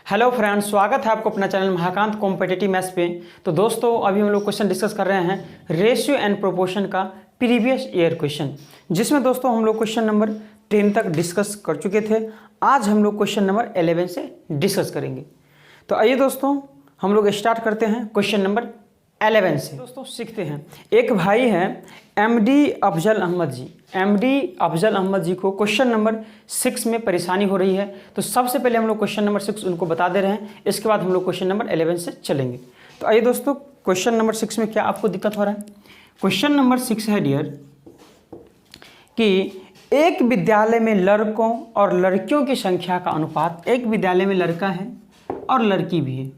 Hello friends, स्वागत है आपको अपना चैनल महाकांत कॉम्पिटिटिव मैथ्स पे। तो दोस्तों अभी हम लोग क्वेश्चन डिस्कस कर रहे हैं रेशियो एंड प्रोपोर्शन का प्रीवियस ईयर क्वेश्चन, जिसमें दोस्तों हम लोग क्वेश्चन नंबर 10 तक डिस्कस कर चुके थे। आज हम लोग क्वेश्चन नंबर 11 से डिस्कस करेंगे। तो आइए दोस्तों हम लोग स्टार्ट करते हैं क्वेश्चन नंबर 11 से। दोस्तों सीखते हैं। एक भाई हैं एमडी अफजल अहमद जी। एमडी अफजल अहमद जी को क्वेश्चन नंबर 6 में परेशानी हो रही है। तो सबसे पहले हम लोग क्वेश्चन नंबर 6 उनको बता दे रहे हैं, इसके बाद हम लोग क्वेश्चन नंबर 11 से चलेंगे। तो आइए दोस्तों क्वेश्चन नंबर 6 में क्या आपको दिक्कत हो रहा है। क्वेश्चन नंबर 6 है डियर कि एक विद्यालय में लड़कों और लड़कियों की संख्या का अनुपात, एक विद्यालय में लड़का है और लड़की भी है,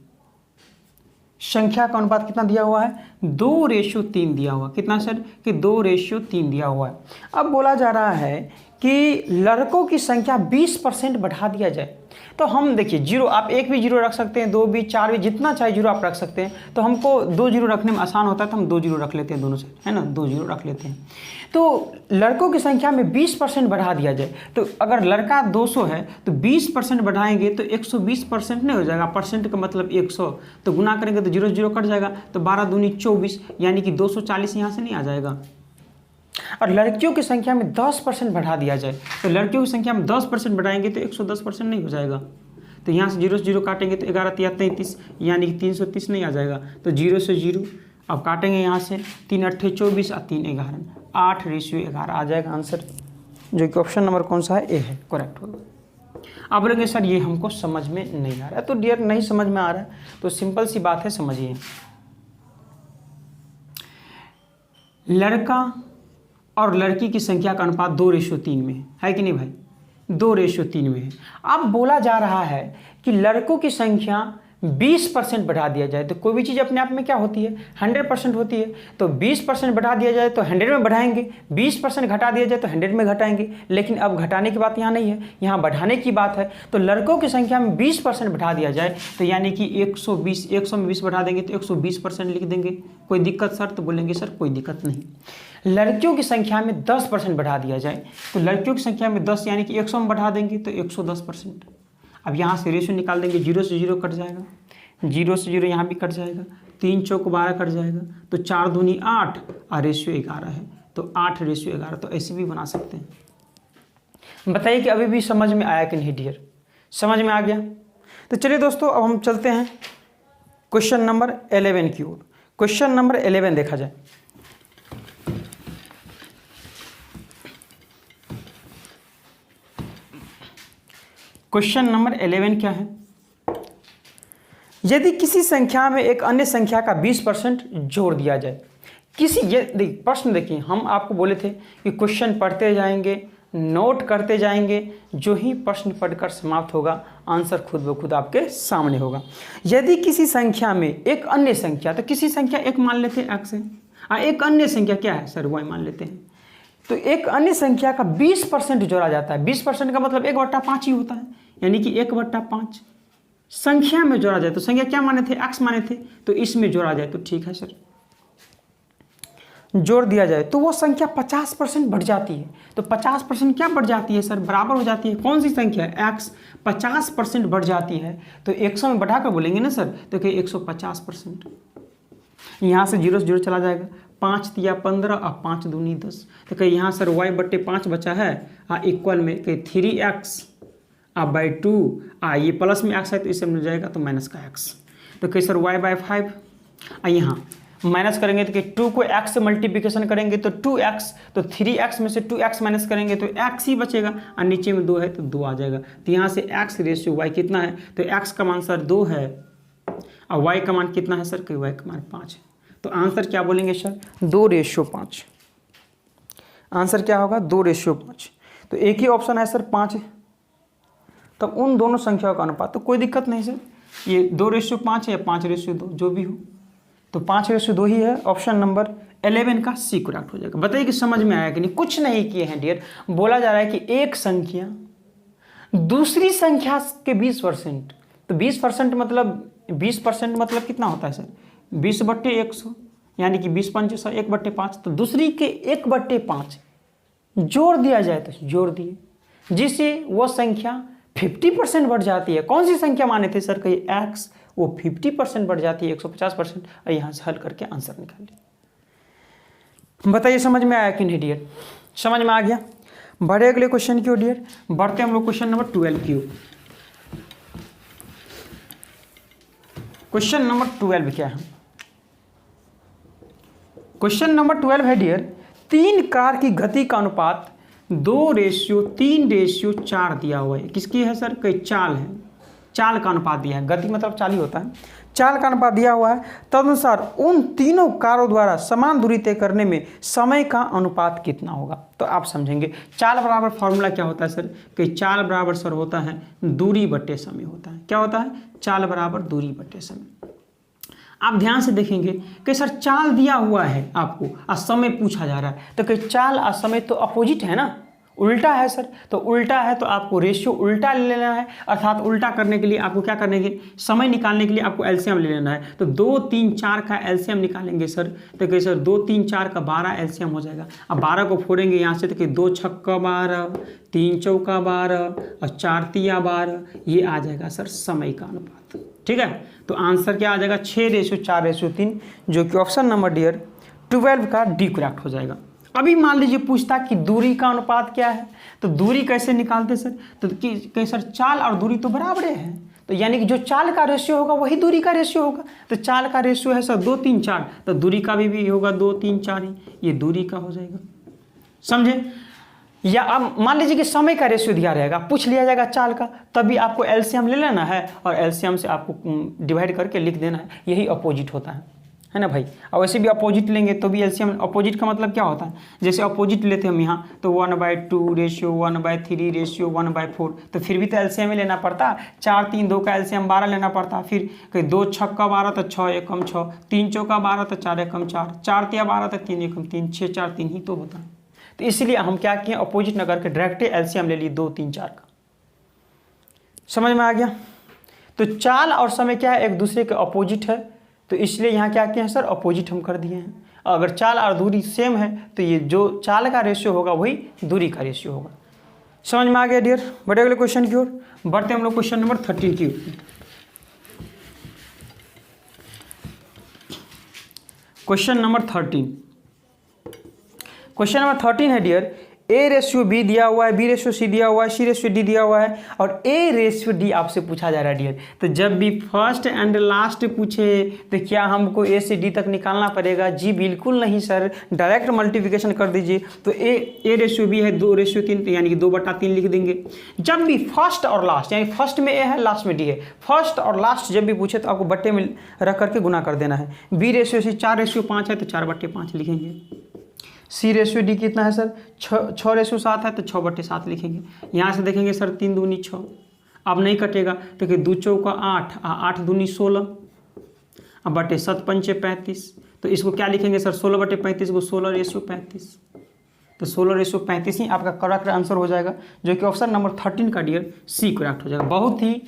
संख्या का अनुपात कितना दिया हुआ है, 2:3 दिया हुआ। कितना सर कि 2:3 दिया हुआ है। अब बोला जा रहा है कि लड़कों की संख्या 20% बढ़ा दिया जाए। तो हम देखिए जीरो, आप एक भी जीरो रख सकते हैं, दो भी, चार भी, जितना चाहे जीरो आप रख सकते हैं। तो हमको 2 जीरो रखने में आसान होता है तो हम 2 जीरो रख लेते हैं दोनों साइड, है ना, 2 जीरो रख लेते हैं। तो लड़कों की संख्या में 20% बढ़ा दिया जाए। तो अगर लड़का 200 है तो 20% बढ़ाएंगे तो 120% नहीं हो जाएगा। परसेंट का मतलब 100, तो गुना करेंगे तो जीरो जीरो कट जाएगा। तो 12 दूनी 24, यानी कि 240 यहाँ से नहीं आ जाएगा। और लड़कियों की संख्या में 10% बढ़ा दिया जाए, तो लड़कियों की संख्या में 10% बढ़ाएंगे तो 110% नहीं हो जाएगा। तो यहाँ से जीरो से जीरो काटेंगे तो 11 तिया 33, यानी कि 330 नहीं आ जाएगा। तो जीरो से जीरो अब काटेंगे यहाँ से, 3 अट्ठे 24 और 3 11, 8:11 आ जाएगा आंसर, जो कि ऑप्शन नंबर कौन सा है, ए है, करेक्ट होगा। अब बोलेंगे सर ये हमको समझ में नहीं आ रहा है। तो डियर नहीं समझ में आ रहा है तो सिंपल सी बात है, समझिए। लड़का और लड़की की संख्या का अनुपात 2:3 में है कि नहीं भाई, 2:3 में है। अब बोला जा रहा है कि लड़कों की संख्या 20% बढ़ा दिया जाए। तो कोई भी चीज़ अपने आप में क्या होती है, 100% होती है। तो 20% बढ़ा दिया जाए तो 100 में बढ़ाएंगे, 20% घटा दिया जाए तो 100 में घटाएंगे। लेकिन अब घटाने की बात यहाँ नहीं है, यहाँ बढ़ाने की बात है। तो लड़कों की संख्या में 20% बढ़ा दिया जाए, तो यानी कि 120, 100 में 20 बढ़ा देंगे तो 120% लिख देंगे। कोई दिक्कत सर, तो बोलेंगे सर कोई दिक्कत नहीं। लड़कियों की संख्या में 10% बढ़ा दिया जाए, तो लड़कियों की संख्या में 10 यानी कि 100 में बढ़ा देंगे तो 110%। अब यहाँ से रेशियो निकाल देंगे, जीरो से जीरो कट जाएगा, जीरो से जीरो यहाँ भी कट जाएगा, 3 चौक 12 कट जाएगा, तो 4 दूनी 8 और रेशियो 11 है, तो 8:11। तो ऐसे भी बना सकते हैं। बताइए कि अभी भी समझ में आया कि नहीं डियर, समझ में आ गया। तो चलिए दोस्तों अब हम चलते हैं क्वेश्चन नंबर 11 की ओर। क्वेश्चन नंबर 11 देखा जाए। क्वेश्चन नंबर 11 क्या है, यदि किसी संख्या में एक अन्य संख्या का 20% जोड़ दिया जाए। ये प्रश्न देखिए, हम आपको बोले थे कि क्वेश्चन पढ़ते जाएंगे, नोट करते जाएंगे, जो ही प्रश्न पढ़कर समाप्त होगा आंसर खुद ब खुद आपके सामने होगा। यदि किसी संख्या में एक अन्य संख्या, तो किसी संख्या एक मान लेते हैं x है, एक अन्य संख्या क्या है सर, y मान लेते हैं। तो एक अन्य संख्या का 20% जोड़ा जाता है। 20% का मतलब 1/5 ही होता है, यानी कि 1/5 संख्या में जोड़ा जाए। तो संख्या क्या माने थे, x माने थे, तो इसमें जोड़ा जाए तो ठीक है सर, जोड़ दिया जाए तो वो संख्या 50% बढ़ जाती है। तो 50% क्या बढ़ जाती है सर, बराबर हो जाती है कौन सी संख्या है, x 50% बढ़ जाती है। तो 100 में बढ़ाकर बोलेंगे ना सर, तो क्या 150%। यहाँ से जीरो से जीरो चला जाएगा, 5 तिया 15 और 5 दूनी 10। तो कहीं यहाँ सर y/5 बचा है, इक्वल में कहीं 3x बाई 2, ये प्लस में x है तो इससे मिल जाएगा तो माइनस का x। तो कहीं सर y/5, यहाँ माइनस करेंगे तो कि 2 को x से मल्टीप्लिकेशन करेंगे तो 2x, तो 3x में से 2x माइनस करेंगे तो x ही बचेगा, और नीचे में 2 है तो 2 आ जाएगा। तो यहाँ से x रेशियो y कितना है, तो x का मान सर 2 है और y का मान कितना है सर, कि y का मान 5 है। तो आंसर क्या बोलेंगे सर, 2:5। आंसर क्या होगा, 2:5। तो एक ही ऑप्शन है सर 5, तब उन दोनों संख्याओं का अनुपात। तो कोई दिक्कत नहीं सर, ये 2:5 है या 5:2, जो भी हो, तो 5:2 ही है। ऑप्शन नंबर 11 का सी करेक्ट हो जाएगा। बताइए कि समझ में आया कि नहीं। कुछ नहीं किए हैं डियर, बोला जा रहा है कि एक संख्या दूसरी संख्या के 20%, तो 20% मतलब 20% मतलब कितना होता है सर, 20/100, यानी कि 20×5 1/5। तो दूसरी के 1/5 जोड़ दिया जाए तो जोड़ दिए, जिससे वह संख्या 50% बढ़ जाती है। कौन सी संख्या माने थे सर? कहीं x वो 50% बढ़ जाती है, 150%। और यहाँ से हल करके आंसर निकालिए। बताइए समझ में आया कि नहीं डियर? समझ में आ गया? बढ़े अगले क्वेश्चन की ओर डियर। बढ़ते हम लोग क्वेश्चन नंबर 12 की ओर। क्वेश्चन नंबर 12 क्या है? क्वेश्चन नंबर 12 है डियर, 3 कार की गति का अनुपात 2:3:4 दिया हुआ है। किसकी है सर? कोई चाल है, चाल का अनुपात दिया है। गति मतलब चाल ही होता है। चाल का अनुपात दिया हुआ है। तदनुसार उन तीनों कारों द्वारा समान दूरी तय करने में समय का अनुपात कितना होगा? तो आप समझेंगे चाल बराबर फॉर्मूला क्या होता है सर? कि चाल बराबर सर होता है दूरी बटे समय होता है। क्या होता है? चाल बराबर दूरी बटे समय। आप ध्यान से देखेंगे कि सर चाल दिया हुआ है आपको और समय पूछा जा रहा है, तो कि चाल और समय तो अपोजिट है ना, उल्टा है सर। तो उल्टा है तो आपको रेशियो उल्टा ले लेना है, अर्थात उल्टा करने के लिए आपको क्या करने के, समय निकालने के लिए आपको एलसीएम ले लेना है। तो 2, 3, 4 का एलसीएम निकालेंगे सर, तो कि सर 2, 3, 4 का 12 एलसीएम हो जाएगा। अब 12 को फोड़ेंगे यहाँ से, तो कि 2 छक्का 12, 3 चौका 12 और 4 तिया 12, ये आ जाएगा सर समय का अनुपात। ठीक है, तो आंसर क्या आ जाएगा? 6:4:3, जो कि ऑप्शन नंबर डियर 12 का डी करेक्ट हो जाएगा। अभी मान लीजिए पूछता कि दूरी का अनुपात क्या है, तो दूरी कैसे निकालते सर? तो कि सर चाल और दूरी तो बराबर है, तो यानी कि जो चाल का रेशियो होगा वही दूरी का रेशियो होगा। तो चाल का रेशियो है सर 2, 3, 4, तो दूरी का भी होगा 2, 3, 4 ही, ये दूरी का हो जाएगा। समझे? या अब मान लीजिए कि समय का रेशियो दिया रहेगा, पूछ लिया जाएगा चाल का, तभी आपको एलसीएम ले लेना है और एलसीएम से आपको डिवाइड करके लिख देना है। यही अपोजिट होता है ना भाई? और वैसे भी अपोजिट लेंगे तो भी एलसीएम, अपोजिट का मतलब क्या होता है? जैसे अपोजिट लेते हम यहाँ तो 1/2 रेशियो, 1/3 रेशियो, 1/4, तो फिर भी तो एलसीएम ही लेना पड़ता। 4, 3, 2 का एलसीएम 12 लेना पड़ता। फिर 2 छक्का 12 तो 6 एकम 6, 3 चौका 12 तो 4 एकम 4, 4 तिया 12 तो 3 एकम 3, 6, 4, 3 ही तो होता है। तो इसलिए हम क्या किए, अपोजिट न करके डायरेक्ट एलसीएम ले लिए 2, 3, 4 का। समझ में आ गया? तो चाल और समय क्या है? एक दूसरे के अपोजिट है, तो इसलिए यहाँ क्या किए हैं सर? अपोजिट हम कर दिए हैं। अगर चाल और दूरी सेम है तो ये जो चाल का रेशियो होगा वही दूरी का रेशियो होगा। समझ में आ गया डियर? बढ़े अगले क्वेश्चन की ओर। बढ़ते हम लोग क्वेश्चन नंबर 13 की ओर। क्वेश्चन नंबर 13 है डियर, A/B दिया हुआ है, B/C दिया हुआ है, C/D दिया हुआ है और A/D आपसे पूछा जा रहा है डियर। तो जब भी फर्स्ट एंड लास्ट पूछे तो क्या हमको A से D तक निकालना पड़ेगा? जी बिल्कुल नहीं सर, डायरेक्ट मल्टीप्लिकेशन कर दीजिए। तो A/B है 2/3, यानी कि 2/3 लिख देंगे। जब भी फर्स्ट और लास्ट, यानी फर्स्ट में A है लास्ट में D है, फर्स्ट और लास्ट जब भी पूछे तो आपको बट्टे में रख करके गुना कर देना है। B/C 4/5 है तो 4/5 लिखेंगे। C/D कितना है सर? 6/7 है तो 6/7 लिखेंगे। यहाँ से देखेंगे सर 3 दूनी 6, अब नहीं कटेगा तो कि 2 चौका 8, 8 दूनी 16, अब बटे 7 पंचे 35, तो इसको क्या लिखेंगे सर? 16/35 को 16/35, तो 16/35 ही आपका करेक्ट आंसर हो जाएगा, जो कि ऑप्शन नंबर 13 का डियर सी करेक्ट हो जाएगा। बहुत ही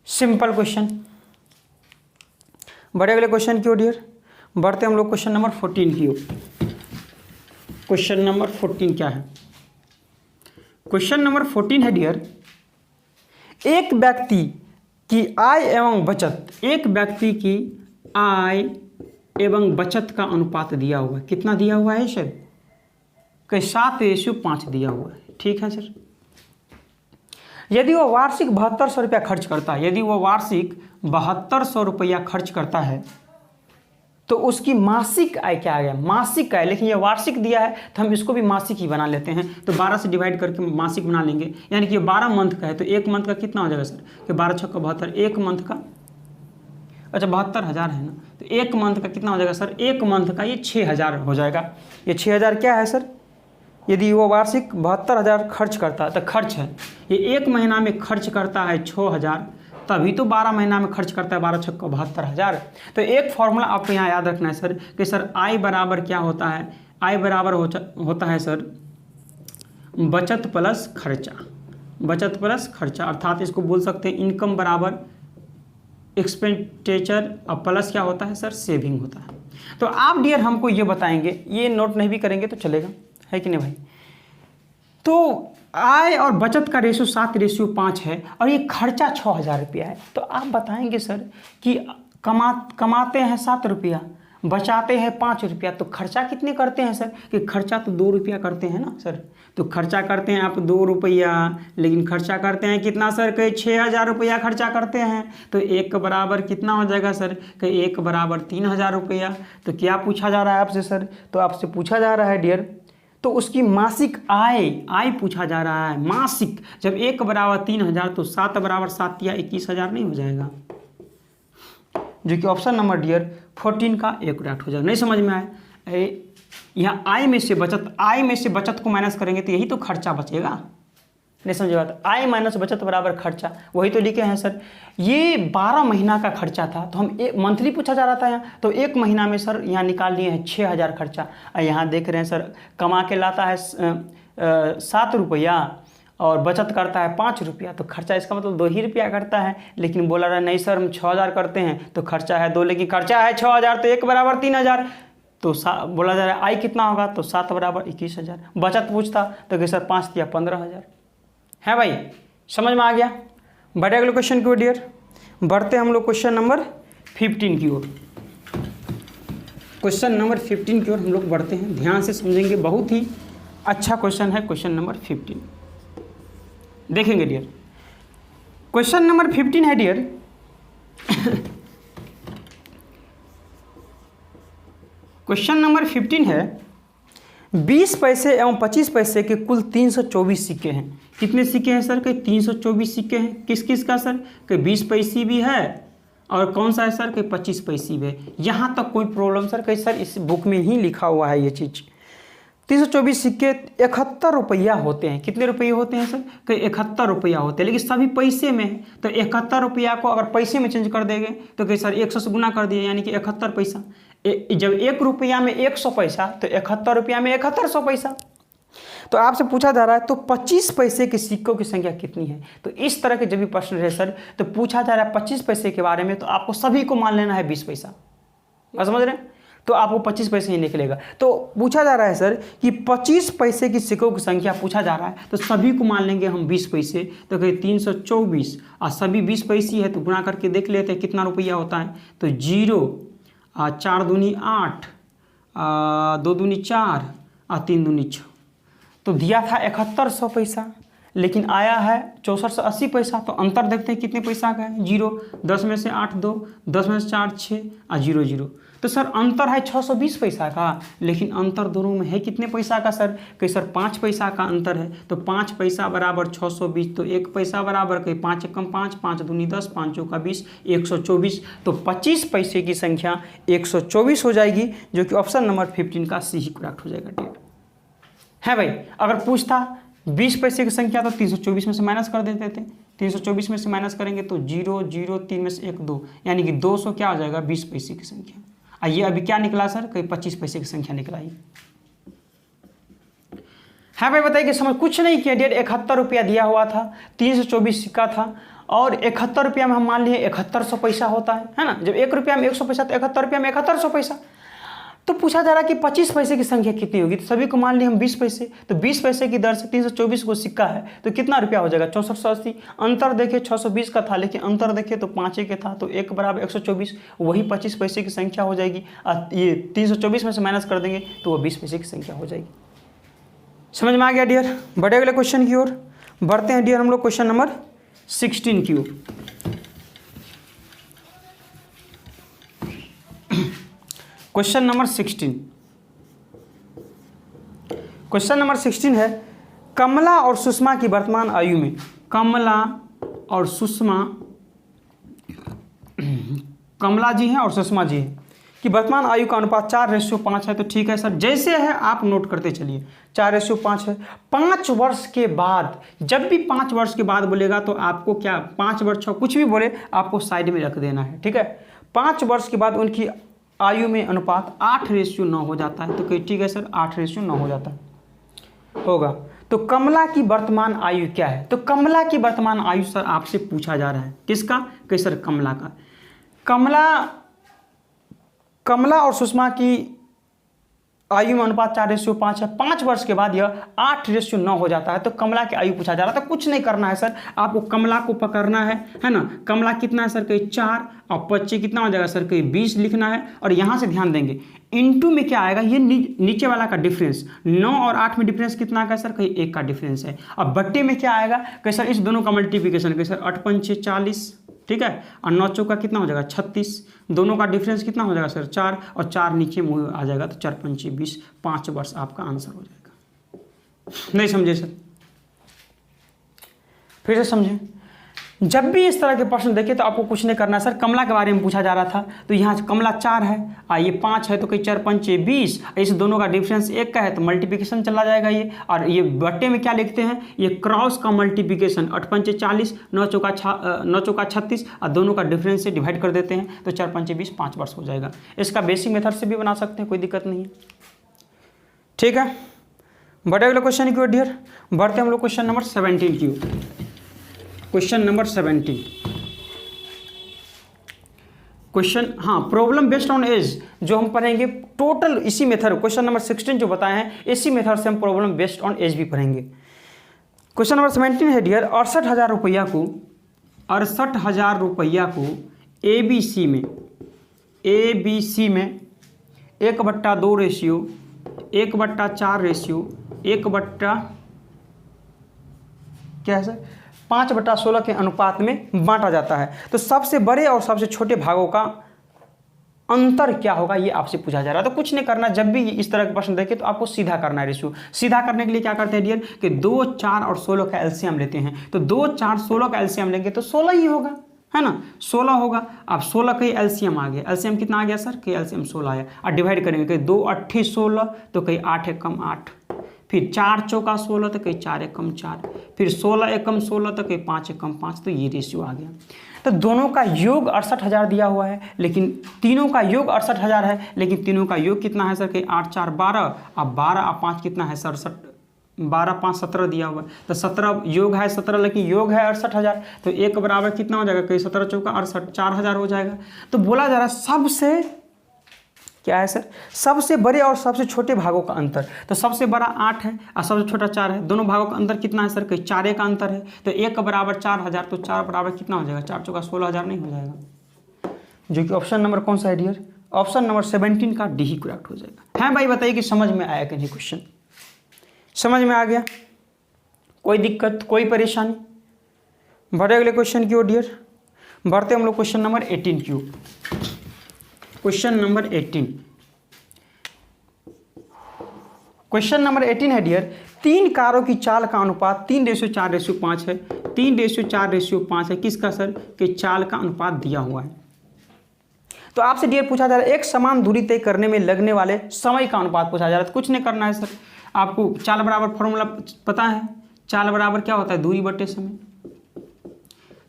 सिंपल क्वेश्चन। बड़े अगले क्वेश्चन की ओर डियर। बढ़ते हम लोग क्वेश्चन नंबर 14 की ओर। क्वेश्चन नंबर 14 क्या है? क्वेश्चन नंबर 14 है डियर, एक व्यक्ति की आय एवं बचत, एक व्यक्ति की आय एवं बचत का अनुपात दिया हुआ है। कितना दिया हुआ है सर? 7:5 दिया हुआ है। ठीक है सर। यदि वह वार्षिक 7200 रुपया खर्च करता है, यदि वह वार्षिक 7200 रुपया खर्च करता है तो उसकी मासिक आय क्या आ गया? मासिक आय, लेकिन ये वार्षिक दिया है तो हम इसको भी मासिक ही बना लेते हैं। तो 12 से डिवाइड करके मासिक बना लेंगे, यानी कि 12 मंथ का है तो एक मंथ का कितना हो जाएगा सर? कि 12 छक्का 72, एक मंथ का, अच्छा 72,000 है ना, तो एक मंथ का कितना हो जाएगा सर? एक मंथ का ये 6,000 हो जाएगा। ये 6,000 क्या है सर? यदि वो वार्षिक 72,000 खर्च करता है तो खर्च है, ये एक महीना में खर्च करता है 6,000, तभी तो 12 महीना में खर्च करता है 12 छक्का 72,000। तो एक फॉर्मूला आपको यहाँ याद रखना है सर कि सर आई बराबर क्या होता है? आई बराबर होता है सर बचत प्लस खर्चा, बचत प्लस खर्चा, अर्थात इसको बोल सकते हैं इनकम बराबर एक्सपेंडिचर और प्लस क्या होता है सर? सेविंग होता है। तो आप डियर हमको ये बताएंगे, ये नोट नहीं भी करेंगे तो चलेगा, है कि नहीं भाई? तो आय और बचत का रेशियो 7:5 है और ये खर्चा 6,000 रुपया है। तो आप बताएंगे सर कि कमाते हैं 7 रुपया, बचाते हैं 5 रुपया, तो खर्चा कितने करते हैं सर? कि खर्चा तो 2 रुपया करते हैं ना सर। तो खर्चा करते हैं आप 2 रुपया, लेकिन खर्चा करते हैं कितना सर? कहीं 6,000 रुपया खर्चा करते हैं। तो 1 बराबर कितना हो जाएगा सर? कहीं 1 बराबर 3,000 रुपया। तो क्या पूछा जा रहा है आपसे सर? तो आपसे पूछा जा रहा है डियर, तो उसकी मासिक आय पूछा जा रहा है मासिक। जब 1 बराबर 3,000 तो 7 बराबर 7 या 21,000 नहीं हो जाएगा? जो कि ऑप्शन नंबर डियर 14 का एक करेक्ट हो जाएगा। नहीं समझ में आए? यहाँ आय में से बचत को माइनस करेंगे तो यही तो खर्चा बचेगा। नहीं समझ बात? आय माइनस बचत बराबर खर्चा, वही तो लिखे हैं सर। ये 12 महीना का खर्चा था, तो हम एक मंथली पूछा जा रहा था यहाँ, तो 1 महीना में सर यहाँ निकाल लिए हैं 6,000 खर्चा। यहाँ देख रहे हैं सर, कमा के लाता है 7 रुपया और बचत करता है 5 रुपया, तो खर्चा इसका मतलब 2 ही रुपया करता है। लेकिन बोला रहा नहीं सर हम 6,000 करते हैं, तो खर्चा है 2, लेकिन खर्चा है 6,000, तो 1 बराबर 3,000। तो बोला जा रहा है आय कितना होगा? तो 7 बराबर 21,000। बचत पूछता तो कि सर 5 या 15,000 है भाई। समझ में आ गया? बढ़े अगले क्वेश्चन की ओर डियर, बढ़ते हम लोग क्वेश्चन नंबर 15 की ओर। क्वेश्चन नंबर 15 की ओर हम लोग बढ़ते हैं, ध्यान से समझेंगे, बहुत ही अच्छा क्वेश्चन है क्वेश्चन नंबर 15। देखेंगे डियर, क्वेश्चन नंबर 15 है डियर क्वेश्चन नंबर 15 है 20 पैसे एवं 25 पैसे के कुल 324 सिक्के हैं। कितने सिक्के हैं सर? कि 324 सिक्के हैं। किस किस का सर? कि 20 पैसे भी है और कौन सा है सर? कि 25 पैसे भी है। यहाँ तक कोई प्रॉब्लम सर? कि सर इस बुक में ही लिखा हुआ है ये चीज़। 324 सिक्के 71 रुपया होते हैं। कितने रुपये होते हैं सर? कि 71 रुपया होते हैं, लेकिन सभी पैसे में है। तो 71 रुपया को अगर पैसे में चेंज कर देंगे तो कि सर 100 से गुना कर दिए, यानी कि 71 पैसा। जब 1 रुपया में 100 पैसा, तो 71 रुपया में 7100 पैसा। तो आपसे पूछा जा रहा है तो 25 पैसे के सिक्कों की संख्या कितनी है? तो इस तरह के जब भी प्रश्न रहे सर, तो पूछा जा रहा है 25 पैसे के बारे में, तो आपको सभी को मान लेना है 20 पैसा। समझ रहे हैं? तो आपको 25 पैसे ही निकलेगा। तो पूछा जा रहा है सर कि 25 पैसे की सिक्कों की संख्या पूछा जा रहा है, तो सभी को मान लेंगे हम 20 पैसे। तो कहीं 324 और सभी 20 पैसे है, तो गुणा करके देख लेते हैं कितना रुपया होता है। तो 0 4 दूनी 8 2 दूनी 4 और 3 दूनी 6, तो दिया था 7100 पैसा, लेकिन आया है 6480 पैसा। तो अंतर देखते हैं कितने पैसा का है? 0, 10 में से 8 2, 10 में से 4 6 और 0 0। तो सर अंतर है 620 पैसा का, लेकिन अंतर दोनों में है कितने पैसा का सर? कि सर 5 पैसा का अंतर है। तो 5 पैसा बराबर 620, तो 1 पैसा बराबर कहीं 5 एकम 5, 5 दूनी 10, 5 चौका 20, 124। तो 25 पैसे की संख्या 124 हो जाएगी, जो कि ऑप्शन नंबर 15 का सी ही करेक्ट हो जाएगा। डेट है भाई। अगर पूछता 20 पैसे की संख्या, तो 324 में से माइनस कर देते थे। 324 में से माइनस करेंगे तो 0 0 3 में से 1 2, यानी कि 200 क्या हो जाएगा? 20 पैसे की संख्या। ये अभी क्या निकला सर? कहीं 25 पैसे की संख्या निकला ही है भाई। बताइए कि समझ कुछ नहीं किया। डेट 71 रुपया दिया हुआ था, 324 सिक्का था, और 71 रुपया में हम मान लिए 7100 पैसा होता है ना। जब 1 रुपया में 100 पैसा, तो 71 रुपया में 7100 पैसा। तो पूछा जा रहा है कि 25 पैसे की संख्या कितनी होगी? तो सभी को मान लिए हम 20 पैसे। तो 20 पैसे की दर से 324 को सिक्का है, तो कितना रुपया हो जाएगा? 6480। अंतर देखे 620 का था, लेकिन अंतर देखे तो 5 के था, तो 1 बराबर 124, वही 25 पैसे की संख्या हो जाएगी। ये 324 में से माइनस कर देंगे तो वो 20 पैसे की संख्या हो जाएगी। समझ में आ गया डियर? बढ़े अगले क्वेश्चन की ओर बढ़ते हैं डियर, हम लोग क्वेश्चन नंबर 16 की ओर। क्वेश्चन नंबर 16, क्वेश्चन नंबर 16 है कमला और सुषमा की वर्तमान आयु में, कमला और सुषमा, कमला जी हैं और सुषमा जी हैं कि वर्तमान आयु का अनुपात 4:5 है। तो ठीक है सर, जैसे है आप नोट करते चलिए। 4:5 है। 5 वर्ष के बाद, जब भी 5 वर्ष के बाद बोलेगा तो आपको क्या 5 वर्ष कुछ भी बोले आपको साइड में रख देना है, ठीक है। 5 वर्ष के बाद उनकी आयु में अनुपात 8:9 हो जाता है। तो कहीं ठीक है सर, 8:9 हो जाता है होगा। तो कमला की वर्तमान आयु क्या है? तो कमला की वर्तमान आयु सर आपसे पूछा जा रहा है, किसका? कि सर कमला का। कमला और सुषमा की आयु में अनुपात 4:5 है, 5 वर्ष के बाद यह 8:9 हो जाता है। तो कमला की आयु पूछा जा रहा था। कुछ नहीं करना है सर, आपको कमला को पकड़ना है ना। कमला कितना है सर, कहीं 4 और 25 कितना हो जाएगा सर, कहीं 20 लिखना है। और यहाँ से ध्यान देंगे इनटू में क्या आएगा, ये नीचे वाला का डिफरेंस 9 और 8 में डिफरेंस कितना आएगा सर, कहीं 1 का डिफरेंस है। और बट्टे में क्या आएगा कि सर इस दोनों का मल्टीप्लिकेशन, कि सर 8 पंचे 40, ठीक है, और 9 चौका कितना हो जाएगा 36, दोनों का डिफरेंस कितना हो जाएगा सर 4, और 4 नीचे मुँह आ जाएगा तो 4 पंचे 20, 5 वर्ष आपका आंसर हो जाएगा। नहीं समझे सर, फिर से समझें। जब भी इस तरह के प्रश्न देखे तो आपको कुछ नहीं करना सर, कमला के बारे में पूछा जा रहा था तो यहाँ कमला 4 है और ये 5 है, तो कहीं 4 पंचे 20, इस दोनों का डिफरेंस 1 का है तो मल्टीप्लिकेशन चला जाएगा ये। और ये बट्टे में क्या लिखते हैं, ये क्रॉस का मल्टीप्लिकेशन 8 पंचे 40, 9 चौका 36, और दोनों का डिफरेंस से डिवाइड कर देते हैं तो 4 पंचे 20, 5 वर्ष हो जाएगा। इसका बेसिक मेथड से भी बना सकते हैं, कोई दिक्कत नहीं है, ठीक है। बढ़े अगले क्वेश्चन की ओर डियर, बढ़ते हम लोग क्वेश्चन नंबर 17 की ओर। क्वेश्चन नंबर 17 क्वेश्चन, हाँ, प्रॉब्लम बेस्ड ऑन एज जो हम पढ़ेंगे टोटल इसी मेथड, क्वेश्चन नंबर 16 जो बताए हैं इसी मेथड से हम प्रॉब्लम बेस्ड ऑन एज भी पढ़ेंगे। क्वेश्चन नंबर 17 है डियर, 68,000 रुपया को 68,000 रुपया को ABC में 1/2 रेशियो 1/4 रेशियो 5/16 के अनुपात में बांटा जाता है। तो सबसे बड़े और सबसे छोटे भागों का अंतर क्या होगा ये आपसे पूछा जा रहा है। तो कुछ नहीं करना, जब भी इस तरह के प्रश्न देखे तो आपको सीधा करना है रेशियो। सीधा करने के लिए क्या करते हैं डियर कि 2, 4 और 16 का एलसीएम लेते हैं। तो 2, 4, 16 का एलसीएम लेंगे तो 16 ही होगा, है ना, 16 होगा। अब 16 का एलसीएम आ गया, एलसीएम कितना आ गया सर, कि एलसीएम 16 आया। और डिवाइड करेंगे कि 2 8 16, तो कहीं 8 एकम 8, फिर 4 चौका 16, तो कहीं 4 एकम 4, फिर 16 एकम 16, तो कहीं 5 एकम 5, तो ये रेशियो आ गया। तो दोनों का योग 68,000 दिया हुआ है, लेकिन तीनों का योग 68,000 है, लेकिन तीनों का योग कितना है सर, कि 8 4 12, अब 12 और 5 कितना है 67, 12 5 17 दिया हुआ है। तो 17 योग है 17, लेकिन योग है 68,000, तो 1 बराबर कितना हो जाएगा, कहीं 17 चौका 68, 4,000 हो जाएगा। तो बोला जा रहा है सबसे क्या है सर, सबसे बड़े और सबसे छोटे भागों का अंतर। तो सबसे बड़ा 8 है और सबसे छोटा 4 है, दोनों भागों का अंतर कितना है सर, कहीं 4 का अंतर है। तो 1 बराबर 4,000, तो 4 बराबर कितना हो जाएगा, 4 चौका 16,000 नहीं हो जाएगा, जो कि ऑप्शन नंबर कौन सा है डियर, ऑप्शन नंबर 17 का डी ही करेक्ट हो जाएगा। है भाई, बताइए कि समझ में आया कि नहीं, क्वेश्चन समझ में आ गया, कोई दिक्कत कोई परेशानी। बढ़े अगले क्वेश्चन की ओर डियर, बढ़ते हम लोग क्वेश्चन नंबर 18 की ओर। क्वेश्चन नंबर 18, क्वेश्चन नंबर 18 है डियर, 3 कारों की चाल का अनुपात 3:4:5 है, 3:4:5 है, किसका सर, कि चाल का अनुपात दिया हुआ है। तो आपसे डियर पूछा जा रहा है एक समान दूरी तय करने में लगने वाले समय का अनुपात पूछा जा रहा है। तो कुछ नहीं करना है सर, आपको चाल बराबर फॉर्मूला पता है, चाल बराबर क्या होता है, दूरी बटे समय।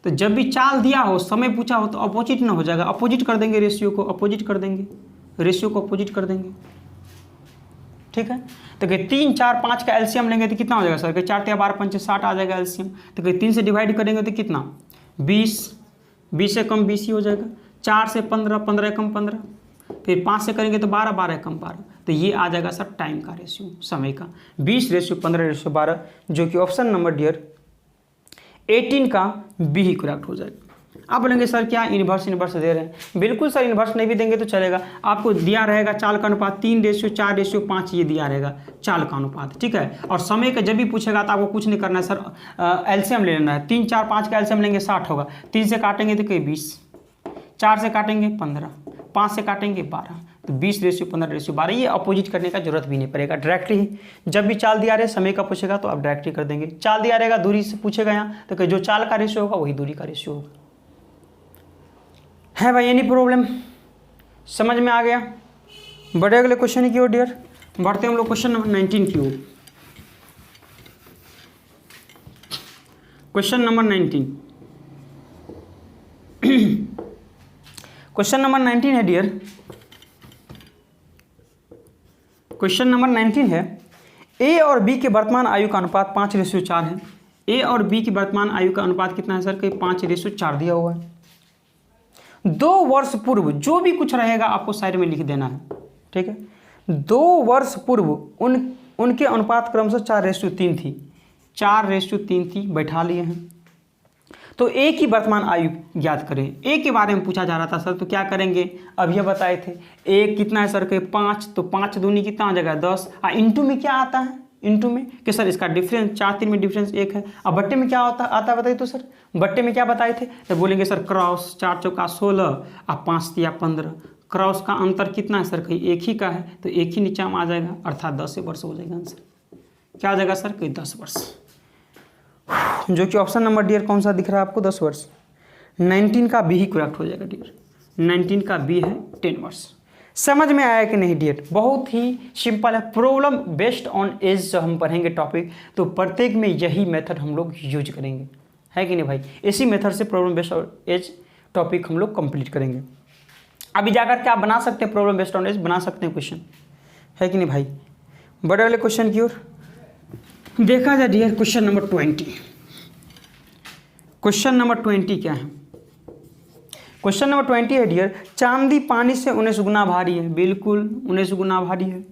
तो जब भी चाल दिया हो, समय पूछा हो, तो अपोजिट ना हो जाएगा, अपोजिट कर देंगे रेशियो को, अपोजिट कर देंगे रेशियो को, अपोजिट कर देंगे, ठीक है। तो कि 3 4 5 का एलसीएम लेंगे तो कितना हो जाएगा सर, कि 4 × 12 = 60 आ जाएगा एलसीएम। तो कि 3 से डिवाइड करेंगे तो कितना, 20, 20 से कम 20 ही हो जाएगा। 4 से 15, 15 एकम 15, फिर 5 से करेंगे तो 12, 12 एकम 12, तो ये आ जाएगा सर टाइम का रेशियो, समय का, 20:15:12, जो कि ऑप्शन नंबर डियर 18 का बी ही करेक्ट हो जाएगा। आप बोलेंगे सर क्या इन्वर्स दे रहे हैं, बिल्कुल सर, इन्वर्स नहीं भी देंगे तो चलेगा। आपको दिया रहेगा चाल का अनुपात 3:4:5, ये दिया रहेगा चाल का अनुपात, ठीक है। और समय का जब भी पूछेगा तो आपको कुछ नहीं करना है सर, एलसीएम ले लेना है। 3 4 5 का एलसीएम लेंगे 60 होगा, 3 से काटेंगे तो कहीं 20, 4 से काटेंगे 15, 5 से काटेंगे 12, तो 20:15:12, ये अपोजिट करने का जरूरत भी नहीं पड़ेगा, डायरेक्टली ही जब भी चाल दिया रहे समय का पूछेगा तो आप डायरेक्टली कर देंगे। चाल दिया रहेगा दूरी से पूछेगा यहाँ, तो जो चाल का रेशियो होगा वही दूरी का रेशियो होगा। है भाई एनी प्रॉब्लम, समझ में आ गया। बढ़े अगले क्वेश्चन की ओर डियर, बढ़ते हम लोग क्वेश्चन नंबर 19 की ओर। क्वेश्चन नंबर 19, क्वेश्चन नंबर 19 है डियर, क्वेश्चन नंबर 19 है, ए और बी के वर्तमान आयु का अनुपात 5:4 है। ए और बी की वर्तमान आयु का अनुपात कितना है सर, कि 5:4 दिया हुआ है। 2 वर्ष पूर्व जो भी कुछ रहेगा आपको साइड में लिख देना है, ठीक है। 2 वर्ष पूर्व उनके अनुपात क्रमशः 4:3 थी, 4:3 थी, बैठा लिए हैं। तो ए की वर्तमान आयु ज्ञात करें। ए के बारे में पूछा जा रहा था सर, तो क्या करेंगे, अभी बताए थे। ए कितना है सर के 5, तो 5 दूनी कितना हो जाएगा 10। इंटू में क्या आता है, इंटू में कि सर इसका डिफरेंस 4 3 में डिफरेंस 1 है। अब बट्टे में क्या आता है बताइए तो सर, बट्टे में क्या बताए थे, तो बोलेंगे सर क्रॉस 4 चौका 16 और 5 तिया 15। क्रॉस का अंतर कितना है सर, कहीं एक ही का है, तो एक ही नीचे में आ जाएगा, अर्थात 10 वर्ष हो जाएगा आंसर। क्या आ जाएगा सर, कहीं 10 वर्ष, जो कि ऑप्शन नंबर डियर कौन सा दिख रहा है आपको, 10 वर्ष। 19 का बी ही करेक्ट हो जाएगा डियर, 19 का बी है 10 वर्ष। समझ में आया कि नहीं डियर, बहुत ही सिंपल है। प्रॉब्लम बेस्ड ऑन एज जब हम पढ़ेंगे टॉपिक, तो प्रत्येक में यही मेथड हम लोग यूज करेंगे, है कि नहीं भाई। इसी मेथड से problem based on age topic हम लोग कंप्लीट करेंगे। अभी जाकर क्या बना सकते हैं, प्रॉब्लम बेस्ड ऑन एज बना सकते हैं क्वेश्चन, है कि नहीं भाई। बड़े वाले क्वेश्चन की ओर देखा जाए dear, question number 20। Question number 20 क्या है, क्वेश्चन नंबर 20 है डियर, चांदी पानी से 19 गुना भारी है, बिल्कुल 19 गुना भारी है,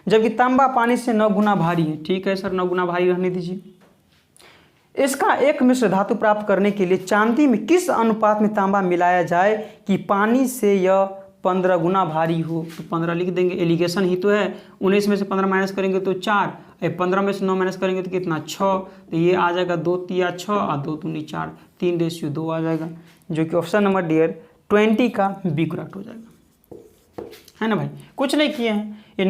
जबकि तांबा पानी से 9 गुना भारी है। ठीक है सर, 9 गुना भारी रहने दीजिए। इसका एक मिश्र धातु प्राप्त करने के लिए चांदी में किस अनुपात में तांबा मिलाया जाए कि पानी से यह 15 गुना भारी हो। तो 15 लिख देंगे, एलिगेशन ही तो है। 19 में से 15 माइनस करेंगे तो 4, 15 में से 9 माइनस करेंगे तो कितना 6, तो ये आ जाएगा 2 तिया 6 और 2 दूनी 4, 3:2 आ जाएगा, जो कि ऑप्शन नंबर डियर 20 का बी करेक्ट हो जाएगा, है ना भाई। कुछ नहीं किए हैं, ये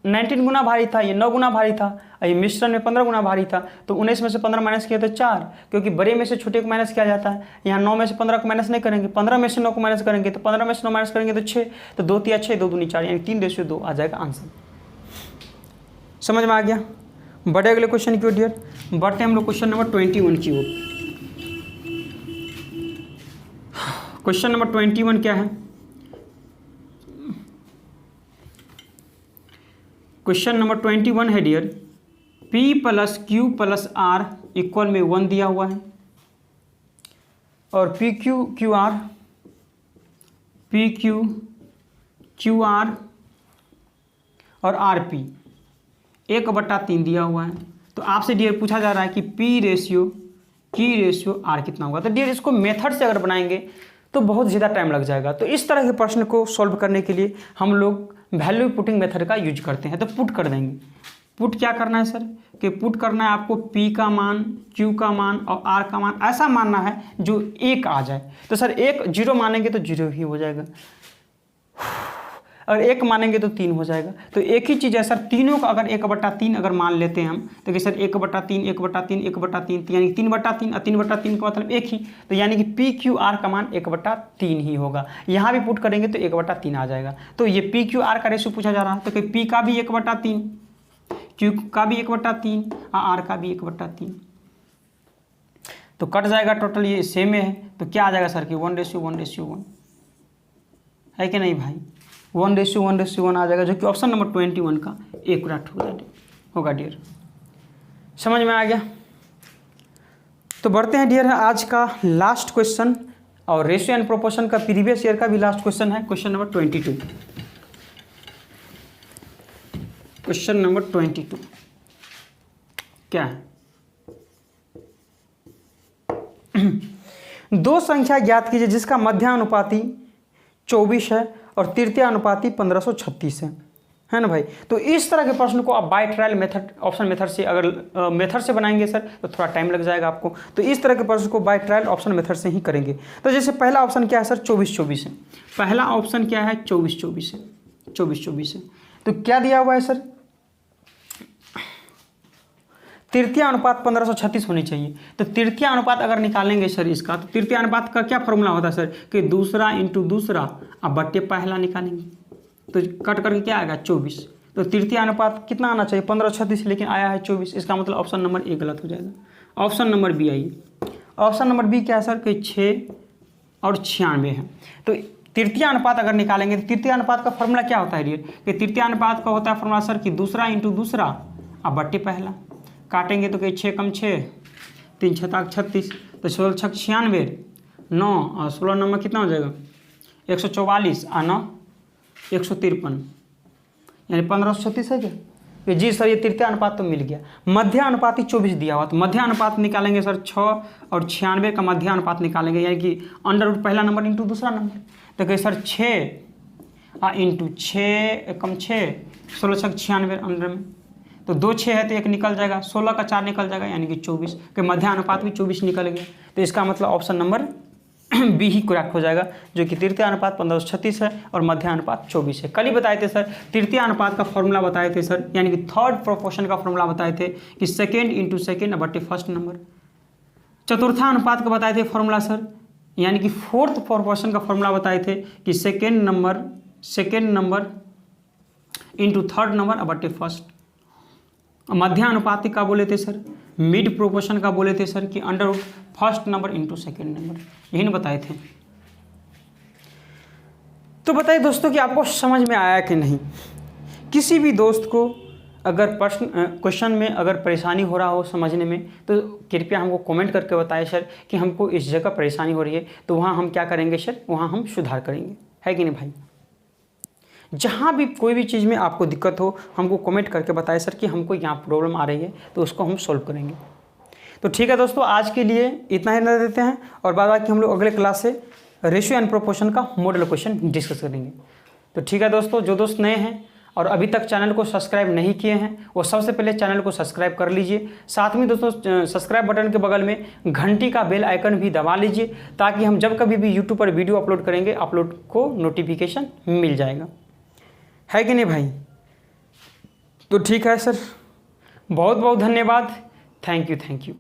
19 गुना भारी था, ये 9 गुना भारी था, ये मिश्रण में 15 गुना भारी था, तो 19 में से 15 माइनस किया तो 4, क्योंकि बड़े में से छोटे को माइनस किया जाता है। यहाँ 9 में से 15 को माइनस नहीं करेंगे, 15 में से 9 को माइनस करेंगे, तो 15 में से 9 माइनस करेंगे तो 6, तो 2 तिया 6, 2 दूनी 4, यानी 3:2 आ जाएगा आंसर। समझ में आ गया। बड़े अगले क्वेश्चन की ओर डियर, बढ़ते हम लोग क्वेश्चन नंबर 21 की ओर। क्वेश्चन नंबर 21 क्या है, क्वेश्चन नंबर 21 है dear, P + Q + R equal में 1 दिया हुआ है, और PQ QR और RP 1/3 दिया हुआ है। तो आपसे डियर पूछा जा रहा है कि P/Q R कितना होगा। तो डियर इसको मेथड से अगर बनाएंगे तो बहुत ज़्यादा टाइम लग जाएगा। तो इस तरह के प्रश्न को सॉल्व करने के लिए हम लोग वैल्यू पुटिंग मेथड का यूज करते हैं। तो पुट कर देंगे। पुट क्या करना है सर, कि पुट करना है आपको P का मान, Q का मान और R का मान ऐसा मानना है जो 1 आ जाए। तो सर 1 0 मानेंगे तो 0 ही हो जाएगा, अगर 1 मानेंगे तो 3 हो जाएगा। तो एक ही चीज़ है सर, तीनों का अगर 1/3 अगर मान लेते हैं हम, तो कि सर 1/3 1/3 1/3, यानी 3/3 और 3/3 का मतलब 1 ही, तो यानी कि PQR का मान 1/3 ही होगा। यहाँ भी पुट करेंगे तो 1/3 आ जाएगा। तो ये PQR का रेशियो पूछा जा रहा है, तो कि P का भी 1/3, Q का भी 1/3 और R का भी 1/3, तो कट जाएगा टोटल, ये सेम है। तो क्या आ जाएगा सर कि 1:1:1 है कि नहीं भाई, 1:1:1 आ जाएगा, जो कि ऑप्शन नंबर 21 का एक करेक्ट होगा डियर। समझ में आ गया। तो बढ़ते हैं डियर आज का लास्ट क्वेश्चन, और रेशियो एंड प्रोपोर्शन का प्रीवियस ईयर का भी लास्ट क्वेश्चन है, क्वेश्चन नंबर 22। क्वेश्चन नंबर 22 क्या है, दो संख्या ज्ञात कीजिए जिसका मध्यानुपाती 24 है और तृतीयानुपाती 1536 है ना भाई। तो इस तरह के प्रश्न को आप by trial method, option method से अगर मेथड से बनाएंगे सर तो थोड़ा टाइम लग जाएगा आपको। तो इस तरह के प्रश्न को बाय ट्रायल ऑप्शन मेथड से ही करेंगे। तो जैसे पहला ऑप्शन क्या है सर, 24-24 है। पहला ऑप्शन क्या है, 24-24 है, 24-24 है। तो क्या दिया हुआ है सर, तृतीय अनुपात 1536 होनी चाहिए। तो तृतीय अनुपात अगर निकालेंगे सर इसका, तो तृतीय अनुपात का क्या फॉर्मूला होता है सर, कि दूसरा इंटू दूसरा अब बट्टे पहला निकालेंगे, तो कट करके क्या आएगा 24। तो तृतीय अनुपात कितना आना चाहिए 1536, लेकिन आया है 24। इसका मतलब ऑप्शन नंबर ए गलत हो जाएगा। ऑप्शन नंबर बी आइए, ऑप्शन नंबर बी क्या है सर, कि 6 और 96 है। तो तृतीय अनुपात अगर निकालेंगे तो तृतीय अनुपात का फॉर्मूला क्या होता है डियर, कि तृतीय अनुपात का होता है फॉर्मूला सर कि दूसरा इंटू दूसरा अब बट्टे पहला। काटेंगे तो कि 6 × 6 3 × 6 = 36, तो 16 × 6 = 96, 9 और 16 नंबर कितना हो जाएगा 144 और 9 153, यानी 1536 है क्या? ये जी सर, ये तृतीय अनुपात तो मिल गया। मध्य अनुपाती 24 दिया हुआ, तो मध्य अनुपात निकालेंगे सर 6 और 96 का मध्य अनुपात निकालेंगे, यानी कि अंडर रूट पहला नंबर इंटू दूसरा नंबर। तो कहे सर 6 इंटू 6 एकम 6, 16 छक 96 अंडर में, तो 2 6 है तो 1 निकल जाएगा, 16 का 4 निकल जाएगा, यानी कि 24 के मध्य अनुपात भी 24 निकल गया। तो इसका मतलब ऑप्शन नंबर बी ही करेक्ट हो जाएगा, जो कि तृतीय अनुपात 1536 है और मध्य अनुपात 24 है। कल ही बताए थे सर, तृतीय अनुपात का फॉर्मूला बताए थे सर, यानी कि थर्ड प्रोपोर्शन का फॉर्मूला बताए थे कि सेकेंड इंटू सेकेंड बटे फर्स्ट नंबर। चतुर्था अनुपात का बताए थे फॉर्मूला सर, यानी कि फोर्थ प्रोपोर्शन का फॉर्मूला बताए थे कि second number into third number बटे फर्स्ट। मध्य अनुपात का बोले थे सर, मिड प्रोपोर्शन का बोले थे सर कि under root first number into second number, यही ना बताए थे। तो बताइए दोस्तों कि आपको समझ में आया कि नहीं। किसी भी दोस्त को अगर क्वेश्चन में अगर परेशानी हो रहा हो समझने में, तो कृपया हमको कमेंट करके बताएं सर कि हमको इस जगह परेशानी हो रही है, तो वहाँ हम क्या करेंगे सर, वहाँ हम सुधार करेंगे, है कि नहीं भाई। जहाँ भी कोई भी चीज़ में आपको दिक्कत हो, हमको कमेंट करके बताएं सर कि हमको यहाँ प्रॉब्लम आ रही है, तो उसको हम सॉल्व करेंगे। तो ठीक है दोस्तों, आज के लिए इतना ही रह देते हैं, और बाद बाकी हम लोग अगले क्लास से रेशियो एंड प्रोपोर्शन का मॉडल क्वेश्चन डिस्कस करेंगे। तो ठीक है दोस्तों, जो दोस्त नए हैं और अभी तक चैनल को सब्सक्राइब नहीं किए हैं, वो सबसे पहले चैनल को सब्सक्राइब कर लीजिए। साथ में दोस्तों सब्सक्राइब बटन के बगल में घंटी का बेल आइकन भी दबा लीजिए, ताकि हम जब कभी भी यूट्यूब पर वीडियो अपलोड करेंगे, अपलोड को नोटिफिकेशन मिल जाएगा, है कि नहीं भाई। तो ठीक है सर, बहुत बहुत धन्यवाद, थैंक यू।